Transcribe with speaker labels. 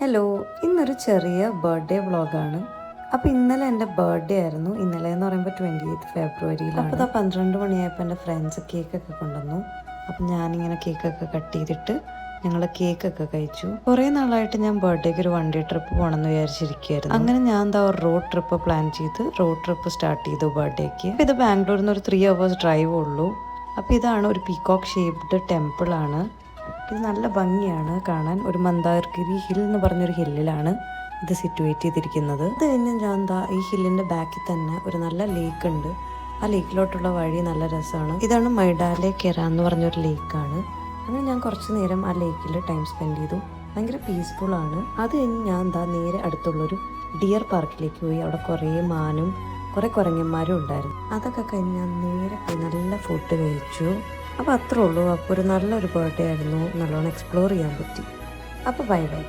Speaker 1: Hello, ഇന്നൊരു ചെറിയ birthday വ്ളോഗാണ്. അപ്പോൾ ഇന്നലെ എൻ്റെ ബർത്ത്ഡേ ആയിരുന്നു. ഇന്നലെ എന്ന് പറയുമ്പോൾ 28 ഫെബ്രുവരിയിലാണ്. അപ്പോൾ 12 മണിയായപ്പോൾ എൻ്റെ ഫ്രണ്ട്സ് കേക്കൊക്കെ കൊണ്ടുവന്നു. അപ്പം ഞാനിങ്ങനെ കേക്കൊക്കെ കട്ട് ചെയ്തിട്ട് ഞങ്ങൾ കേക്കൊക്കെ കഴിച്ചു. കുറേ നാളായിട്ട് ഞാൻ ബർത്ത്ഡേക്ക് ഒരു 1 ഡേ ട്രിപ്പ് പോകണമെന്ന് വിചാരിച്ചിരിക്കുകയായിരുന്നു. അങ്ങനെ ഞാൻ ഒരു റോഡ് ട്രിപ്പ് പ്ലാൻ ചെയ്ത് റോഡ് ട്രിപ്പ് സ്റ്റാർട്ട് ചെയ്തു ബർത്ത്ഡേക്ക്. അപ്പോൾ ഇത് ബാംഗ്ലൂരിൽ നിന്ന് ഒരു 3 hours ഡ്രൈവ് ഉള്ളൂ. അപ്പോൾ ഇതാണ് ഒരു പീകോക്ക് ഷേപ്ഡ് ടെമ്പിളാണ്. ഇത് നല്ല ഭംഗിയാണ് കാണാൻ. ഒരു മന്ദാർഗിരി ഹിൽ എന്ന് പറഞ്ഞൊരു ഹില്ലിലാണ് ഇത് സിറ്റുവേറ്റ് ചെയ്തിരിക്കുന്നത്. അത് കഴിഞ്ഞ് ഞാൻ ഈ ഹില്ലിൻ്റെ ബാക്കിൽ തന്നെ ഒരു നല്ല ലേക്ക് ഉണ്ട്. ആ ലേക്കിലോട്ടുള്ള വഴി നല്ല രസമാണ്. ഇതാണ് മൈഡാലെ കെര എന്ന് പറഞ്ഞൊരു ലേക്കാണ്. അങ്ങനെ ഞാൻ കുറച്ച് നേരം ആ ലേക്കിൽ ടൈം സ്പെൻഡ് ചെയ്തു. ഭയങ്കര പീസ്ഫുള്ളാണ്. അത് കഴിഞ്ഞ് ഞാൻ നേരെ അടുത്തുള്ളൊരു ഡിയർ പാർക്കിലേക്ക് പോയി. അവിടെ കുറേ മാനും കുറേ കുരങ്ങന്മാരും ഉണ്ടായിരുന്നു. അതൊക്കെ കഴിഞ്ഞ് ഞാൻ നേരെ പോയി നല്ല ഫുഡ് കഴിച്ചു. അപ്പോൾ അത്രേ ഉള്ളൂ. അപ്പോൾ ഒരു നല്ലൊരു ബർത്ത്ഡേ ആയിരുന്നു. നല്ലോണം എക്സ്പ്ലോർ ചെയ്യാൻ പറ്റി. അപ്പോൾ ബൈ ബൈ.